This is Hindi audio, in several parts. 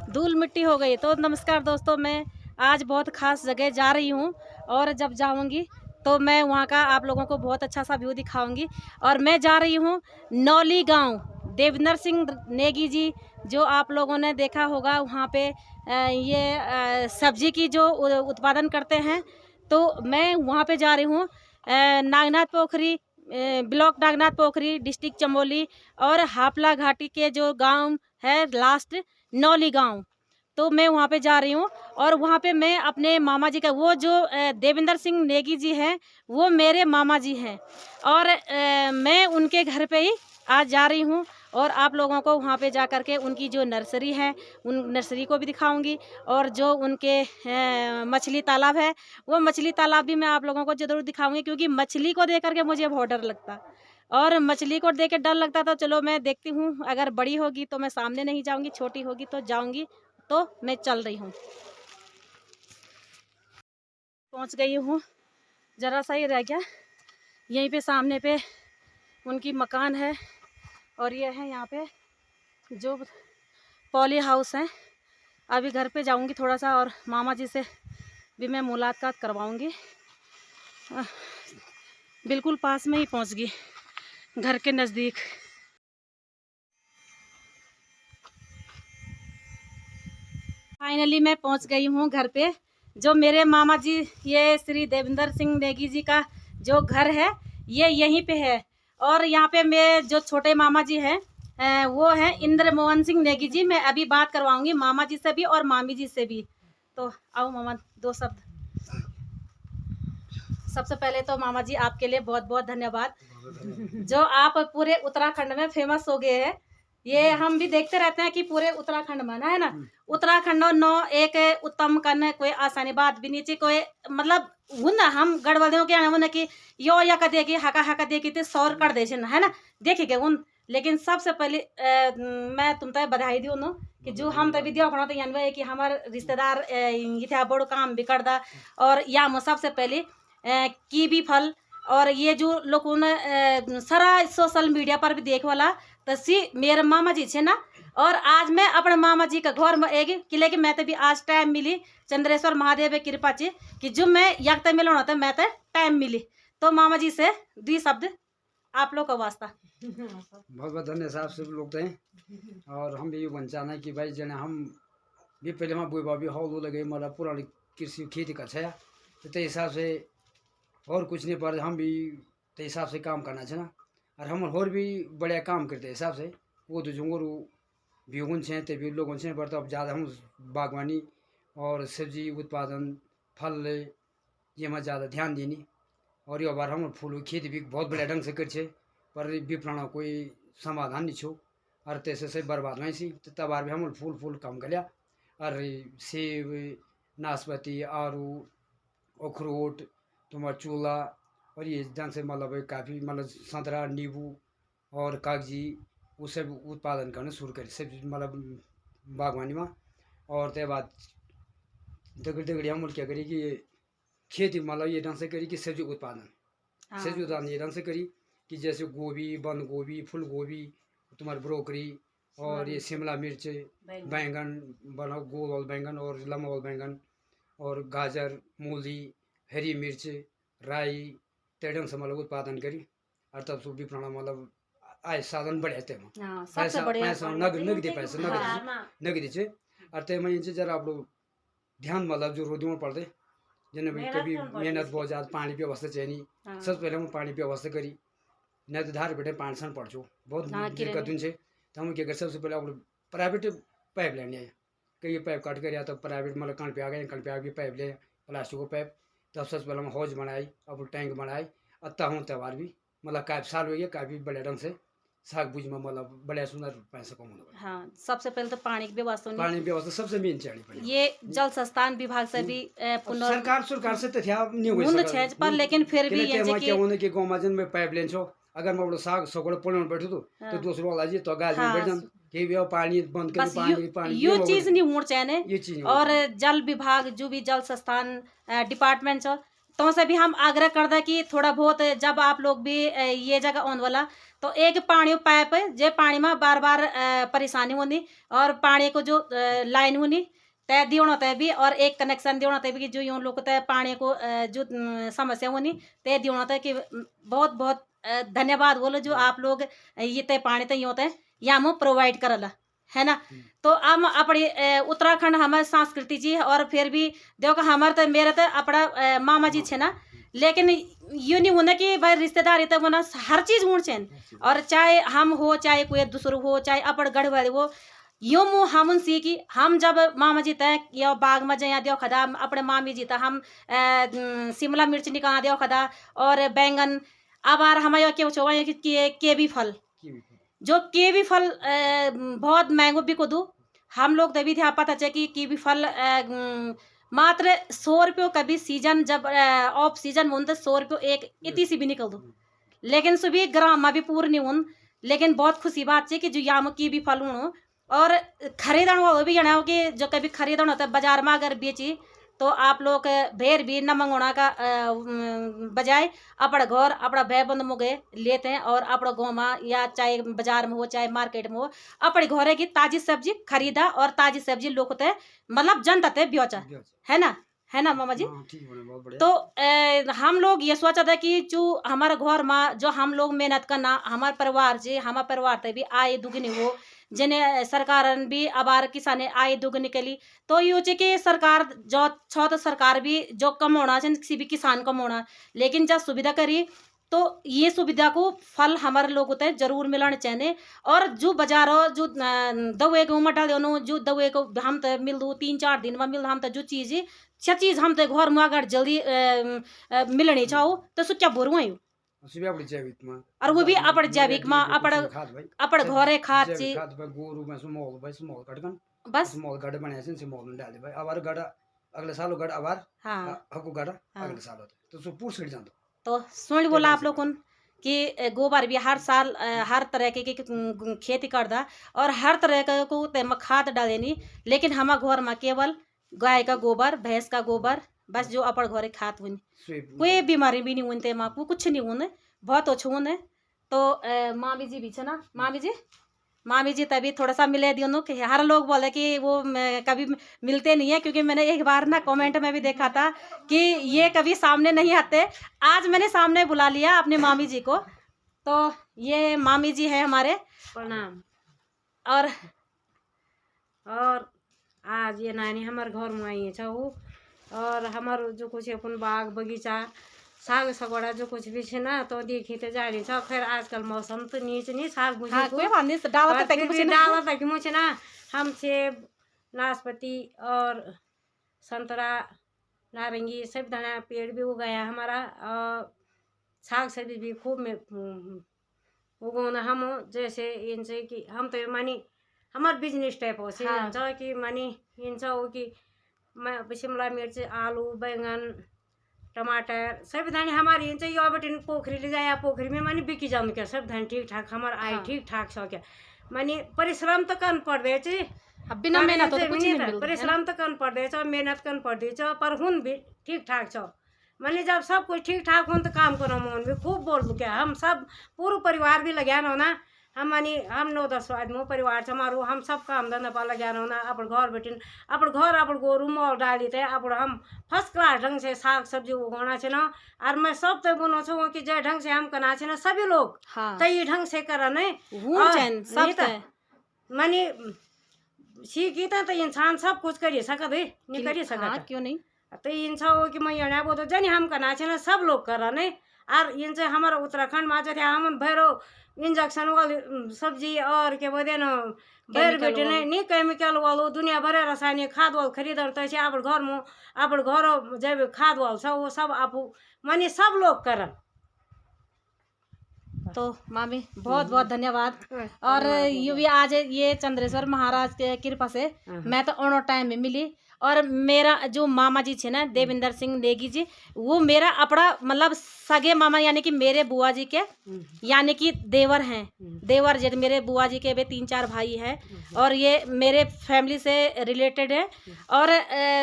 धूल मिट्टी हो गई। तो नमस्कार दोस्तों, मैं आज बहुत ख़ास जगह जा रही हूँ और जब जाऊँगी तो मैं वहाँ का आप लोगों को बहुत अच्छा सा व्यू दिखाऊंगी। और मैं जा रही हूँ नौली गांव। देवेंद्र सिंह नेगी जी, जो आप लोगों ने देखा होगा वहाँ पे ये सब्जी की जो उत्पादन करते हैं, तो मैं वहाँ पे जा रही हूँ। नागनाथ पोखरी ब्लॉक नागनाथ पोखरी, डिस्ट्रिक्ट चमोली और हापला घाटी के जो गांव है लास्ट नौली गांव, तो मैं वहाँ पे जा रही हूँ। और वहाँ पे मैं अपने मामा जी का, वो जो देवेंद्र सिंह नेगी जी हैं, वो मेरे मामा जी हैं और मैं उनके घर पे ही आज जा रही हूँ। और आप लोगों को वहाँ पे जा कर के उनकी जो नर्सरी है, उन नर्सरी को भी दिखाऊंगी। और जो उनके मछली तालाब है, वो मछली तालाब भी मैं आप लोगों को ज़रूर दिखाऊंगी, क्योंकि मछली को देख करके मुझे बहुत डर लगता। और मछली को देख के डर लगता, तो चलो मैं देखती हूँ, अगर बड़ी होगी तो मैं सामने नहीं जाऊँगी, छोटी होगी तो जाऊँगी। तो मैं चल रही हूँ, पहुँच गई हूँ। ज़रा सा ही रह गया, यहीं पे सामने पे उनकी मकान है और ये है यहाँ पे जो पॉली हाउस है। अभी घर पे जाऊँगी थोड़ा सा और मामा जी से भी मैं मुलाकात करवाऊँगी। बिल्कुल पास में ही पहुँच गई, घर के नज़दीक। फाइनली मैं पहुँच गई हूँ घर पे। जो मेरे मामा जी, ये श्री देवेंद्र सिंह नेगी जी का जो घर है, ये यहीं पे है। और यहाँ पे मैं जो छोटे मामा जी हैं, वो हैं इंद्र मोहन सिंह नेगी जी। मैं अभी बात करवाऊंगी मामा जी से भी और मामी जी से भी। तो आओ मामा, दो शब्द। सबसे पहले तो मामा जी आपके लिए बहुत बहुत धन्यवाद, जो आप पूरे उत्तराखंड में फेमस हो गए हैं। ये हम भी देखते रहते हैं कि पूरे उत्तराखंड में है ना, उत्तराखंड नो एक उत्तम करने कोई आसानी बात भी नीचे कोई मतलब हूँ ना, हम गढ़वालियों के ना कि यो या कदे की हका दे की सौर कर दे है ना, देखे उन। लेकिन सबसे पहले मैं तुम तो बधाई दी उन्हों कि जो हम तभी दिया खड़ा तो यान कि हमारे रिश्तेदार ये बड़ो काम भी कर दा। और या में सबसे पहले कीवी फल, और ये जो लोगों ने सारा सोशल मीडिया पर भी देख वाला, तो सी मेरे मामा जी छे ना। और आज मैं अपने मामा जी का घर में एक किले कि मैं तो भी आज टाइम मिली, चंद्रेश्वर महादेव की कृपा से कि जो मैं यक तक मिलो तो मैं तो टाइम मिली। तो मामा जी से 2 शब्द आप लोग का वास्ता। बहुत बहुत धन्यवाद साहब सब लोग थे। और हम भी ये बन चाहना है कि भाई जने हम भी पहले हम बुआ भी हौल लगे मतलब पुरानी कृषि खेती का छया, तो हिसाब से और कुछ नहीं पर हम भी तो हिसाब से काम करना चाहिए ना। और हम और भी बढ़िया काम करते हिसाब से वो तो जुंगर भी उन छे ते भी लोगों से पर तो अब ज़्यादा हम बागवानी और सब्जी उत्पादन फल ये में ज़्यादा ध्यान देनी। और ये बार हम फूल खेती भी बहुत बढ़िया ढंग से कर छे, पर विपणन कोई समाधान नहीं छो। और तैसे से बर्बाद नहीं सी, तो तब भी हम फूल कम कर लिया। और सेब, नाशपाती, आरू, अखरोट, तुम्हारा चूल्हा और ये ढंग से मतलब काफ़ी मतलब संतरा, नींबू और कागजी वो सब उत्पादन करना शुरू करी सब मतलब बागवानी में। और ते बाद दगड़ी हम क्या करी कि खेती मतलब ये ढंग से करी कि सब्जी उत्पादन सब्जी उत्पादन ये ढंग से करी कि जैसे गोभी, बंद गोभी, फूल गोभी, तुम्हारी ब्रोकरी और ये शिमला मिर्च, बैंगन बनाओ, गोल वाल बैंगन और लम्बा वाल बैंगन और गाजर, मूली, हरी मिर्च, राई ते ढंग से मतलब उत्पादन करी। और तब से विपणन मतलब आय साधन बढ़े थे पैसा पैसा नगदी पैसा नगदी छे। और ते में जरा आप लोग ध्यान मतलब जो रोदियों पड़ते जिन्हें भी कभी मेहनत बहुत ज़्यादा पानी की व्यवस्था चाहिए। सबसे पहले हम पानी की व्यवस्था करी, नहीं तो धार बैठे पानी सन पड़ बहुत दिक्कत उनसे। तो हम क्या कर सबसे पहले आप प्राइवेट पाइप लेने आए, कई पाइप काट कर या तो प्राइवेट मतलब कण पे आ गए, कण पे आगे पाइप ले प्लास्टिक को पाइप। तब सबसे पहले हम हौज बनाई, अब टैंक बनाई। अत्ता हूँ त्यौहार भी मतलब काफ़ी साल हो गया, काफ़ी बड़े ढंग से साग बुझ में मतलब बड़े सुंदर पैसा कमाना। हाँ, सबसे पहले तो पानी की व्यवस्था, पानी की व्यवस्था सबसे मेन चाहिए। ये जल संस्थान विभाग से भी सरकार से तो नहीं हुई पर लेकिन फिर भी ये क्या होने के गांव में में पाइप लेन छो, अगर मैं साग सगड़ पुणे बैठो तो दूसरों वाला जी तो गाज में बैठ जान कि वे पानी बंद कर पानी यो चीज नहीं होना चाहिए। ये चीज और जल विभाग जो भी जल संस्थान डिपार्टमेंट तो से भी हम आग्रह करदा कि थोड़ा बहुत जब आप लोग भी ये जगह आने वाला तो एक पानी पाइप जे पानी में बार बार परेशानी होनी और पानी को जो लाइन होनी तय दियोना तय भी और एक कनेक्शन दियोना तय भी कि जो यूँ लोग तय पानी को जो समस्या होनी तय दियोना तय कि बहुत बहुत धन्यवाद बोलो जो आप लोग ये तय पानी तय यूँ तय यहाँ में प्रोवाइड करला है ना। तो हम अपनी उत्तराखंड हमारे संस्कृति जी और फिर भी देखो हमारे तो मेरे तो अपना मामा जी छे ना, लेकिन यूँ नहीं होना कि भाई रिश्तेदारी तो होना हर चीज़ होना चाहिए और चाहे हम हो चाहे कोई दूसरों हो चाहे अपन गढ़ वाले हो यूँ मुँह हम सी कि हम जब मामा जी तय या बाग में जया दो खदा अपने मामी जी तक हम शिमला मिर्च निकाल दो खदा और बैंगन अब आर हमारे क्या छो केवी फल जो कीवी फल बहुत महंगो बिको दू हम लोग तभी थे पता चले कि कीवी फल मात्र 100 रुपये कभी सीजन जब ऑफ सीजन हो तो 100 रुपये एक इतनी सी भी निकल दो, लेकिन सुबह ग्राम में भी पूर्ण नहीं हूँ। लेकिन बहुत खुशी बात है कि जो यहाँ में कीवी फल हूँ और खरीदण वो भी जाना हो कि जो कभी खरीदण होता है बाजार में अगर बेची तो आप लोग भेर भी न मंगोना का बजाय अपना घर अपना भय बंद मुगे लेते हैं और अपना गाँव में या चाहे बाजार में हो चाहे मार्केट में हो अपने घोरे की ताजी सब्जी खरीदा और ताजी सब्जी लोग होते मतलब जनता ते बेचा है ना मामा जी। तो हम लोग ये सोचा था कि जो हमारे घर में जो हम लोग मेहनत करना हमारे परिवार जी हमारे परिवार ते भी आय दुगनी हो जिन्हें सरकार भी अबार किसाने आय दुगनी के लिए तो ये कि सरकार जो छो तो सरकार भी जो कम होना चाहिए किसी भी किसान कम होना, लेकिन जब सुविधा करी तो ये सुविधा को फल हमारे लोग होते हैं जरूर मिलना चाहिए। और जो बाजारों जो दवे को मटा दोनों जो दवे को हम तो मिल दो 3-4 दिन में मिल हम तो जो चीज़ हम तो घर में अगर जल्दी मिलनी चाहो तो सो क्या बोरू है और वो भी अपने जैविक में अपने घरे खाद ची गोरू में सुमोल भाई सुमोल कटकन बस सुमोल गड़ बने से सुमोल में डाल दे भाई अबार गड़ अगले साल गड़ अबार हाँ हकु गड़ अगले साल तो सो पूछ छिड़ जातो। तो सुन बोला आप लोगों कि गोबर भी हर साल हर तरह की खेती करदा और हर तरह को तेम खाद डालेनी, लेकिन हमारे घर में केवल गाय का गोबर भैंस का गोबर बस जो अपन घरे खात हुई कोई बीमारी भी नहीं हुई तेम आपको कुछ नहीं होने बहुत अच्छे होने। तो मामी जी भी ना मामी जी तभी थोड़ा सा मिले दियो कि हर लोग बोले कि वो कभी मिलते नहीं है क्योंकि मैंने एक बार ना कमेंट में भी देखा था कि ये कभी सामने नहीं आते। आज मैंने सामने बुला लिया अपने मामी जी को, तो ये मामी जी है हमारे प्रणाम। और आज ये नानी हमारे घर में आई है और हमारे जो कुछ अपन बाग बगीचा साग सगोड़ा जो कुछ भी है ना तो देखी तो जा रही है। खैर आजकल मौसम तो नीच नहीं साग बुझी डाला तक मुझे ना हम सेब नाशपाती और संतरा नारंगी सब दाना पेड़ भी उगाया हमारा और साग सब्जी भी खूब में उगाना हम जैसे इनसे कि हम तो मानी हमारे बिजनेस टाइप हो से कि मानी इनसे हो कि शिमला मिर्च आलू बैंगन टमाटर सब धानी हमारी इनसे यो बेटे पोखरी ले जाए पोखरी में मानी बिकी जाऊँ क्या सब धान ठीक ठाक हमारा आय ठीक ठाक छो क्या मानी परिश्रम तो करना पड़ दे बिना मेहनत तो कुछ नहीं मिलता परिश्रम तो करना पड़ दे मेहनत करना पड़ दे पर हुन भी ठीक ठाक छो मानी जब सब कुछ ठीक ठाक हो तो काम करो मन भी खूब बोल क्या हम सब पूरा परिवार भी लगे ना ना हम मानी हम 9-10 आदमी परिवार से हमारो हम सब काम धंधा पा लगे ना अपन घर बैठे अपन घर अपन गोरू मोल डाली थे अपन हम फर्स्ट क्लास ढंग से साग सब्जी उगाना छे ना और मैं सब तो बोलो छो कि जय ढंग से हम करना छे ना सभी लोग तो ये ढंग से करा नहीं सब मानी सीखी तो इंसान सब कुछ करिए सकत है नहीं करिए सकत क्यों नहीं तो इनसा हो कि मैं यहाँ बोलो जन हम करना छे ना सब लोग करा नहीं और इनसे हमारा उत्तराखंड में जो हम भैरो इंजेक्शन वाली सब्जी और क्या बोलते ना भैर बेटे नहीं केमिकल वालो दुनिया भर रासायनिक खाद वाल खरीद अपन घर में अपन घर जब खाद वाल सब वो सब आप मानी सब लोग करन। तो मामी बहुत बहुत धन्यवाद। और ये भी आज ये चंद्रेश्वर महाराज के कृपा से मैं तो ऑन टाइम में मिली और मेरा जो मामा जी छे ना देविंदर सिंह नेगी जी वो मेरा अपना मतलब सगे मामा यानी कि मेरे बुआ जी के यानी कि देवर हैं देवर जी मेरे बुआ जी के भी 3-4 भाई हैं और ये मेरे फैमिली से रिलेटेड है। और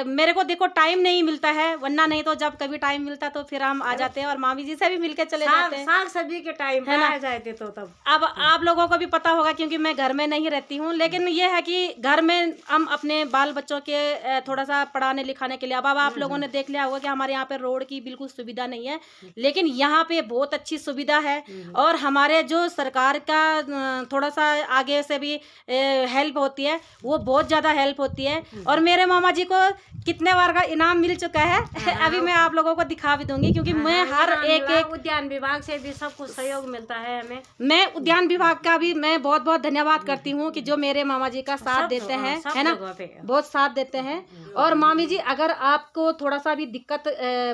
मेरे को देखो टाइम नहीं मिलता है वरना नहीं तो जब कभी टाइम मिलता तो फिर हम आ जाते हैं और मामी जी से भी मिलके चले जाते हैं। साग सब्जी के टाइम है ना। जाते तो तब अब आप लोगों को भी पता होगा क्योंकि मैं घर में नहीं रहती हूँ, लेकिन ये है कि घर में हम अपने बाल बच्चों के थोड़ा सा पढ़ाने लिखाने के लिए अब आप लोगों ने देख लिया होगा कि हमारे यहाँ पे रोड की बिल्कुल सुविधा नहीं है, लेकिन यहाँ पे बहुत अच्छी सुविधा है। और हमारे जो सरकार का थोड़ा सा आगे से भी हेल्प होती है, वो बहुत ज़्यादा हेल्प होती है। और मेरे मामा जी को कितने बार का इनाम मिल चुका है अभी मैं आप लोगों को दिखा भी दूंगी, क्योंकि मैं हर एक उद्यान विभाग से भी सब कुछ सहयोग मिलता है हमें। मैं उद्यान विभाग का भी मैं बहुत बहुत धन्यवाद करती हूँ कि जो मेरे मामा जी का साथ देते हैं, है ना, बहुत साथ देते हैं। और मामी जी, अगर आपको थोड़ा सा भी दिक्कत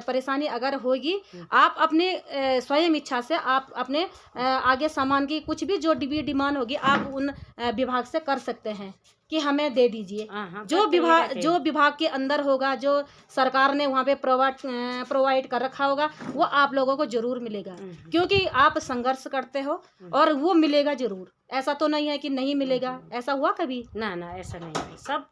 परेशानी अगर होगी, आप अपने स्वयं इच्छा से आप अपने आगे सामान की कुछ भी जो डिमांड होगी आप उन विभाग से कर सकते हैं कि हमें दे दीजिए। जो विभाग के अंदर होगा, जो सरकार ने वहाँ पे प्रोवाइड कर रखा होगा, वो आप लोगों को जरूर मिलेगा, क्योंकि आप संघर्ष करते हो और वो मिलेगा जरूर। ऐसा तो नहीं है कि नहीं मिलेगा, ऐसा हुआ कभी? ना ना, ऐसा नहीं है, सब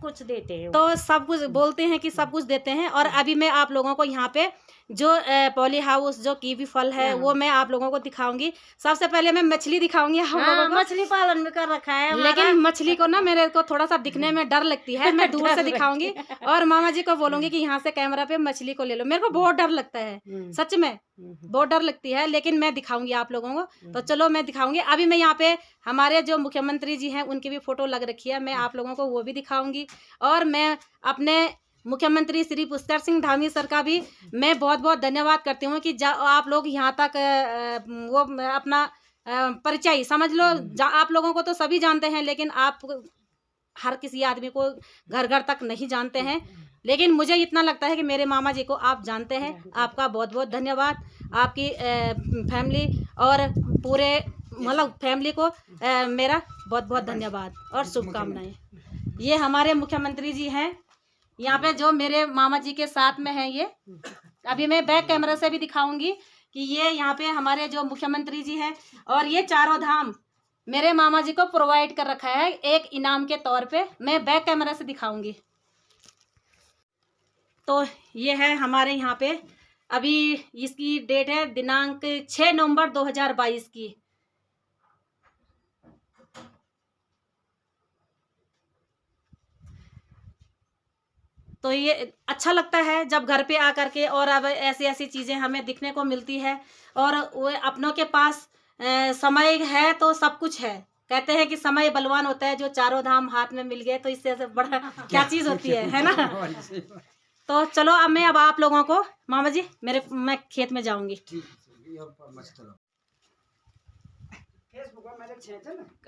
कुछ देते हैं। तो सब कुछ बोलते हैं कि सब कुछ देते हैं। और अभी मैं आप लोगों को यहाँ पे जो पॉली हाउस जो कीवी फल है वो मैं आप लोगों को दिखाऊंगी। सबसे पहले मैं मछली दिखाऊंगी आप लोगों को। मछली पालन भी कर रखा है, लेकिन मछली को ना मेरे को थोड़ा सा दिखने में डर लगती है, मैं दूर से दिखाऊंगी और मामा जी को बोलूंगी कि यहाँ से कैमरा पे मछली को ले लो। मेरे को बहुत डर लगता है, सच में बहुत डर लगती है, लेकिन मैं दिखाऊंगी आप लोगों को। तो चलो मैं दिखाऊंगी। अभी मैं यहाँ पे हमारे जो मुख्यमंत्री जी हैं उनकी भी फोटो लग रखी है, मैं आप लोगों को वो भी दिखाऊंगी। और मैं अपने मुख्यमंत्री श्री पुष्कर सिंह धामी सर का भी मैं बहुत बहुत धन्यवाद करती हूँ कि आप लोग यहाँ तक वो अपना परिचय समझ लो। आप लोगों को तो सभी जानते हैं, लेकिन आप हर किसी आदमी को घर घर तक नहीं जानते हैं, लेकिन मुझे इतना लगता है कि मेरे मामा जी को आप जानते हैं। आपका बहुत बहुत धन्यवाद, आपकी फैमिली और पूरे मतलब फैमिली को मेरा बहुत बहुत धन्यवाद और शुभकामनाएं। ये हमारे मुख्यमंत्री जी हैं यहाँ पे जो मेरे मामा जी के साथ में हैं। ये अभी मैं बैक कैमरा से भी दिखाऊंगी कि ये यहाँ पे हमारे जो मुख्यमंत्री जी हैं। और ये चारों धाम मेरे मामा जी को प्रोवाइड कर रखा है एक इनाम के तौर पे, मैं बैक कैमरा से दिखाऊंगी। तो ये है हमारे यहाँ पे, अभी इसकी डेट है दिनांक 6 नवंबर 2022 की। तो ये अच्छा लगता है जब घर पे आकर के और अब ऐसी ऐसी चीज़ें हमें दिखने को मिलती है। और वो अपनों के पास समय है तो सब कुछ है। कहते हैं कि समय बलवान होता है, जो चारों धाम हाथ में मिल गए तो इससे बड़ा क्या चीज़ होती है ना। तो चलो अब आप लोगों को मामा जी मैं खेत में जाऊंगी।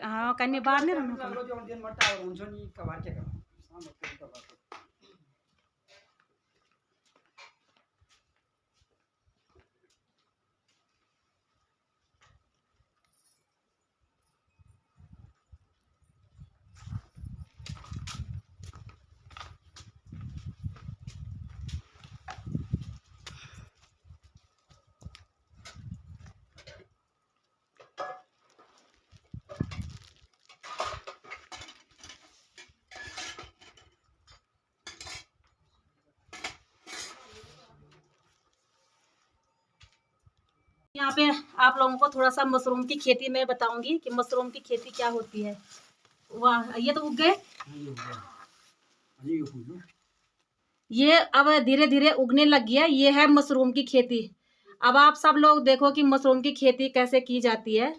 हाँ कन्या बाहर नहीं रहना। यहाँ पे आप लोगों को थोड़ा सा मशरूम की खेती मैं बताऊंगी कि मशरूम की खेती क्या होती है। वाह, ये तो उग गए, ये अब धीरे धीरे उगने लग गया। ये है मशरूम की खेती। अब आप सब लोग देखो कि मशरूम की खेती कैसे की जाती है।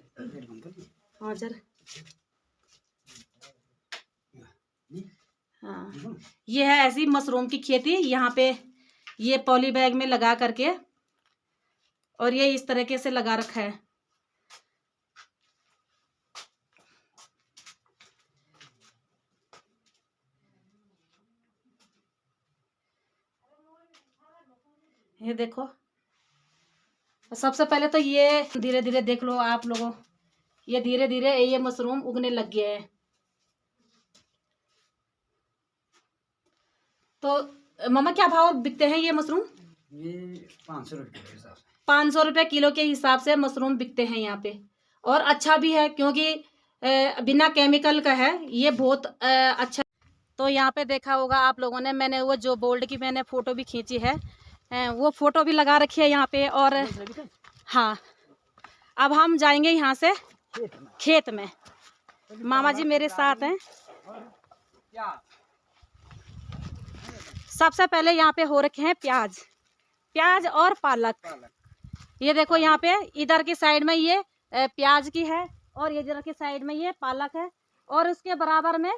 हाँ सर, हाँ ये है ऐसी मशरूम की खेती। यहाँ पे ये पॉली बैग में लगा करके और ये इस तरीके से लगा रखा है। ये देखो, सबसे पहले तो ये धीरे धीरे देख लो आप लोगों, ये धीरे धीरे ये मशरूम उगने लग गया है। तो मामा क्या भाव बिकते हैं ये मशरूम? ये 500 रुपये के हिसाब से, 500 रुपये किलो के हिसाब से मशरूम बिकते हैं यहाँ पे। और अच्छा भी है क्योंकि बिना केमिकल का है, ये बहुत अच्छा। तो यहाँ पे देखा होगा आप लोगों ने, मैंने वो जो बोल्ड की मैंने फ़ोटो भी खींची है, वो फ़ोटो भी लगा रखी है यहाँ पे। और हाँ, अब हम जाएंगे यहाँ से खेत में। खेत में। मामा जी मेरे साथ हैं। सबसे पहले यहाँ पे हो रखे हैं प्याज और पालक। ये देखो यहाँ पे इधर की साइड में ये प्याज की है और इधर की साइड में ये पालक है और उसके बराबर में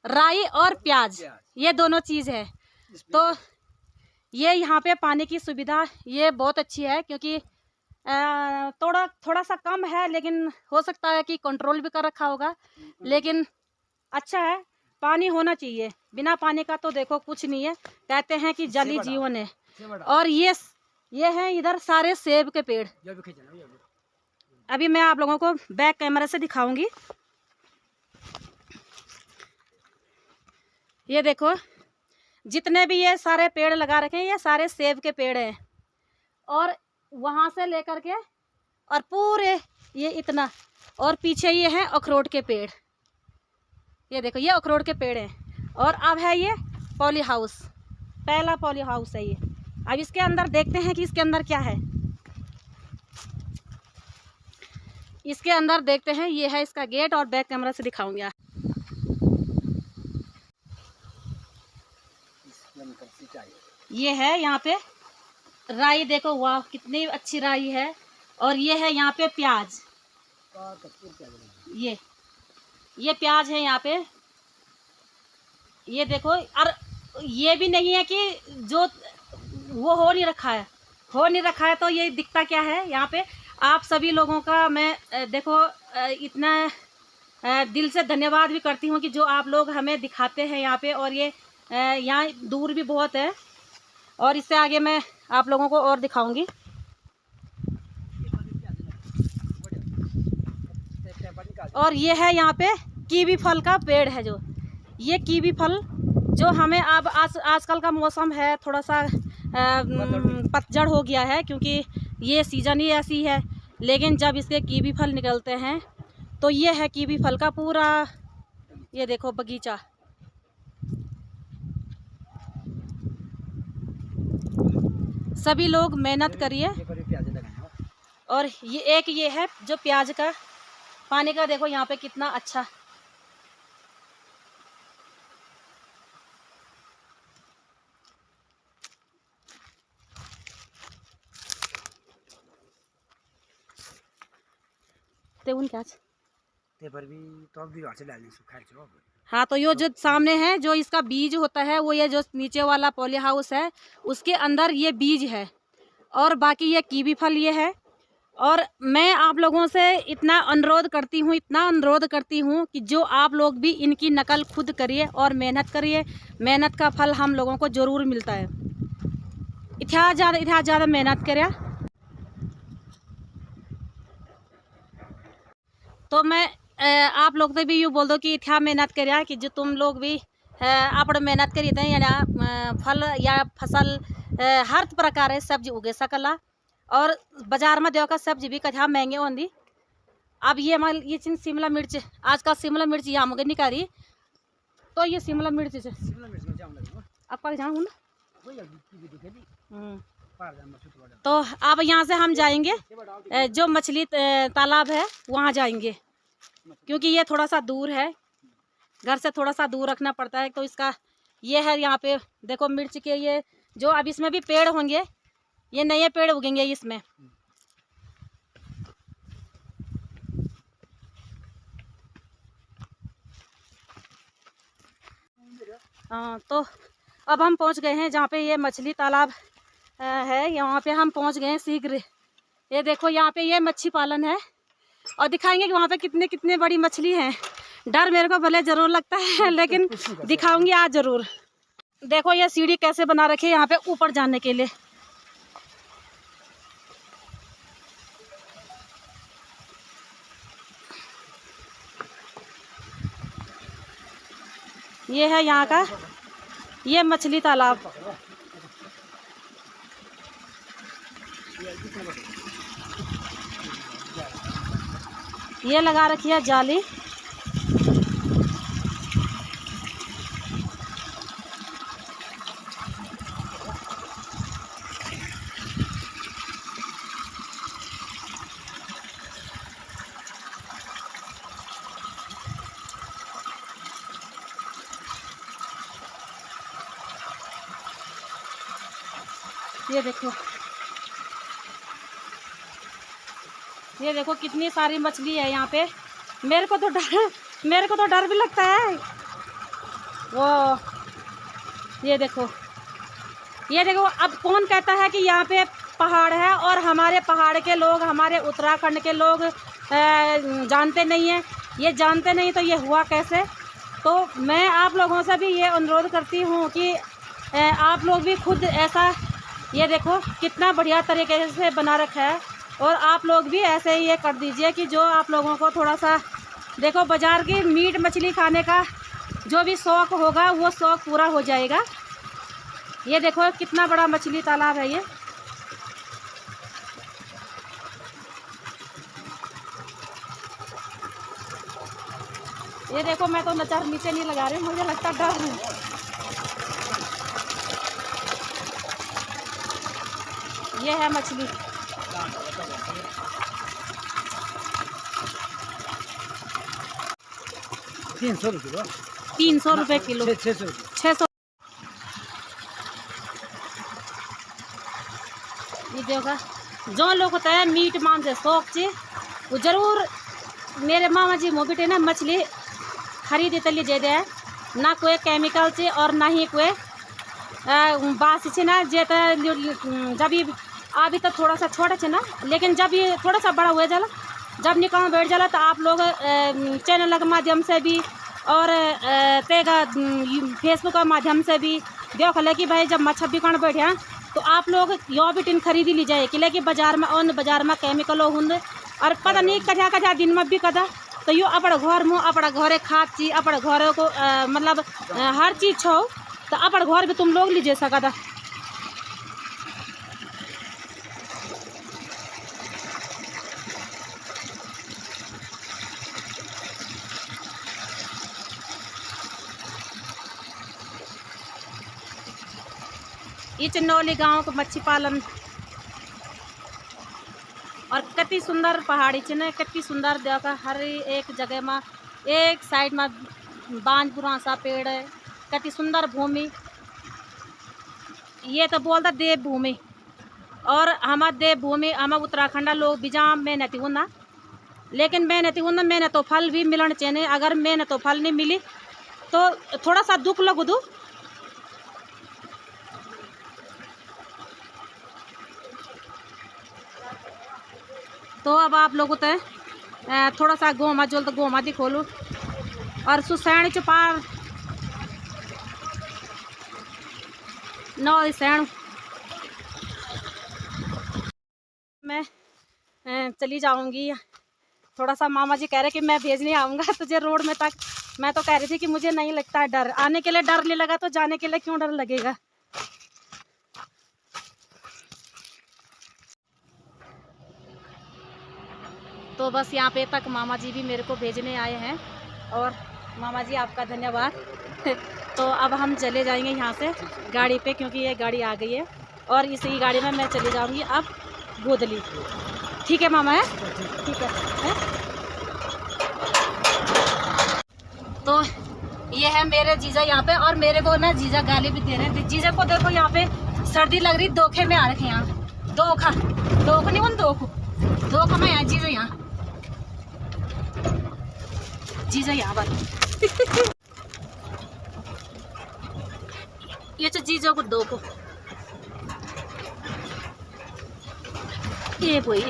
राई और प्याज, ये दोनों चीज़ है। तो ये यहाँ पे पानी की सुविधा ये बहुत अच्छी है, क्योंकि थोड़ा सा कम है, लेकिन हो सकता है कि कंट्रोल भी कर रखा होगा, लेकिन अच्छा है। पानी होना चाहिए, बिना पानी का तो देखो कुछ नहीं है। कहते हैं कि जल ही जीवन है। और ये है इधर सारे सेब के पेड़। अभी मैं आप लोगों को बैक कैमरा से दिखाऊंगी। ये देखो जितने भी ये सारे पेड़ लगा रखे हैं, ये सारे सेब के पेड़ हैं। और वहाँ से लेकर के और पूरे ये इतना, और पीछे ये है अखरोट के पेड़। ये देखो ये अखरोट के पेड़ हैं। और अब है ये पॉली हाउस, पहला पॉली हाउस है ये। अब इसके अंदर देखते हैं कि इसके अंदर क्या है। इसके अंदर देखते हैं, ये है इसका गेट और बैक कैमरा से दिखाऊंगी। ये है यहाँ पे राई, देखो वाह कितनी अच्छी राई है। और ये है यहाँ पे प्याज, ये प्याज है यहाँ पे। ये देखो, और ये भी नहीं है कि जो वो हो नहीं रखा है तो ये दिखता क्या है यहाँ पे। आप सभी लोगों का मैं देखो इतना दिल से धन्यवाद भी करती हूँ कि जो आप लोग हमें दिखाते हैं यहाँ पे। और ये यहाँ दूर भी बहुत है, और इससे आगे मैं आप लोगों को और दिखाऊंगी। और ये है यहाँ पे कीवी फल का पेड़ है। जो ये कीवी फल जो हमें अब आजकल का मौसम है, थोड़ा सा पतझड़ हो गया है, क्योंकि ये सीज़न ही ऐसी है। लेकिन जब इसके कीवी फल निकलते हैं तो ये है कीवी फल का पूरा, ये देखो बगीचा। सभी लोग मेहनत करिए। और ये है जो प्याज का पानी का, देखो यहाँ पे कितना अच्छा। हाँ, तो ये जो सामने है, जो इसका बीज होता है, वो ये जो नीचे वाला पॉली हाउस है उसके अंदर ये बीज है। और बाकी ये कीवी फल ये है। और मैं आप लोगों से इतना अनुरोध करती हूँ कि जो आप लोग भी इनकी नकल खुद करिए और मेहनत करिए। मेहनत का फल हम लोगों को ज़रूर मिलता है। इतना ज़्यादा मेहनत करिए। तो मैं आप लोग तो भी यूँ बोल दो कि इतना मेहनत करिए कि जो तुम लोग भी आप मेहनत करिए थे, या फल या फसल हर प्रकार सब्जी उगे सकला। और बाजार में देखो सब्जी भी कथा महंगे होंगी। अब ये चीज शिमला मिर्च, आजकल शिमला मिर्च यहाँ मगर निकारी, तो ये शिमला मिर्च है। आपका जान हूँ ना। तो अब यहाँ से हम जाएंगे जो मछली तालाब है वहाँ जाएंगे, क्योंकि ये थोड़ा सा दूर है, घर से थोड़ा सा दूर रखना पड़ता है। तो इसका ये है, यहाँ पे देखो मिर्च के ये जो अब इसमें भी पेड़ होंगे, ये नए पेड़ उगेंगे इसमें। हाँ, तो अब हम पहुंच गए हैं जहाँ पे ये मछली तालाब है, यहाँ पे हम पहुंच गए हैं शीघ्र। ये देखो यहाँ पे ये मच्छी पालन है, और दिखाएंगे कि वहाँ पे कितने कितने बड़ी मछली हैं। डर मेरे को भले ज़रूर लगता है, लेकिन दिखाऊंगी आज ज़रूर। देखो ये सीढ़ी कैसे बना रखी है यहाँ पे ऊपर जाने के लिए। ये है यहाँ का ये मछली तालाब। ये लगा रखी है जाली। ये देखो कितनी सारी मछली है यहाँ पे। मेरे को तो डर भी लगता है। वो ये देखो अब कौन कहता है कि यहाँ पे पहाड़ है और हमारे पहाड़ के लोग, हमारे उत्तराखंड के लोग जानते नहीं हैं। ये जानते नहीं तो ये हुआ कैसे। तो मैं आप लोगों से भी ये अनुरोध करती हूँ कि आप लोग भी खुद ऐसा, ये देखो कितना बढ़िया तरीके से बना रखा है, और आप लोग भी ऐसे ही ये कर दीजिए कि जो आप लोगों को थोड़ा सा, देखो बाज़ार की मीट मछली खाने का जो भी शौक़ होगा वो शौक़ पूरा हो जाएगा। ये देखो कितना बड़ा मछली तालाब है ये देखो मैं तो नजर नीचे नहीं लगा रही, मुझे लगता डर है। ये है मछली। 300 रुपये 300 रुपये किलो। 600 600। ये देखा जो लोग होता है मीट मांस से शौक से वो जरूर मेरे मामा जी मोह बेटे ना मछली खरीदे तली दे दे, ना कोई केमिकल से और ना ही कोई बासी से ना जे जब ये अभी तो थोड़ा सा छोटा है ना, लेकिन जब ये थोड़ा सा बड़ा हुआ जाला, जब निकाल बैठ जाला तो आप लोग चैनल के माध्यम से भी और तेगा फेसबुक के माध्यम से भी देख ले कि भाई जब मच्छर बिकन बैठे तो आप लोग यो भी टिन खरीदी ली जाए कि बाजार में और बाजार में केमिकलो होंगे और पता नहीं कथा दिन में भी कदा। तो यो अपने घर में अपने घरे खाद चीज अपने घर को मतलब हर चीज़ छो तो अपने घर भी तुम लोग लीजिए सकता। ये चंदौली गांव का मच्छी पालन और कितनी सुंदर पहाड़ी चिन्ह, कितनी सुंदर देखा हर एक जगह में एक साइड में बांझ पुरा सा पेड़ है, कितनी सुंदर भूमि। ये तो बोलता देवभूमि और हमारा देवभूमि हम उत्तराखंड लोग बिजा मेहनती होना, लेकिन मेहनती होना मैंने तो फल भी मिलना चाहिए। अगर मैंने तो फल नहीं मिली तो थोड़ा सा दुख लगू दू। तो अब आप लोगों तो थोड़ा सा गोमा जोल तो गोमा दी खोलू और सुसैन चपार नौ सैन मैं चली जाऊंगी। थोड़ा सा मामा जी कह रहे कि मैं भेजने आऊँगा तुझे रोड में तक। मैं तो कह रही थी कि मुझे नहीं लगता है डर, आने के लिए डर नहीं लगा तो जाने के लिए क्यों डर लगेगा। तो बस यहाँ पे तक मामा जी भी मेरे को भेजने आए हैं और मामा जी आपका धन्यवाद। तो अब हम चले जाएंगे यहाँ से गाड़ी पे, क्योंकि ये गाड़ी आ गई है और इसी गाड़ी में मैं चली जाऊँगी अब गोदली। ठीक है मामा है, ठीक है। तो ये है मेरे जीजा यहाँ पे और मेरे को ना जीजा गाली भी दे रहे हैं। जीजा को देखो यहाँ पे सर्दी लग रही, दोखे में आ रखे यहाँ, दोख नहीं उन दोख में यहाँ जीजा यहाँ पर ये तो जीजो को दो को ये कोई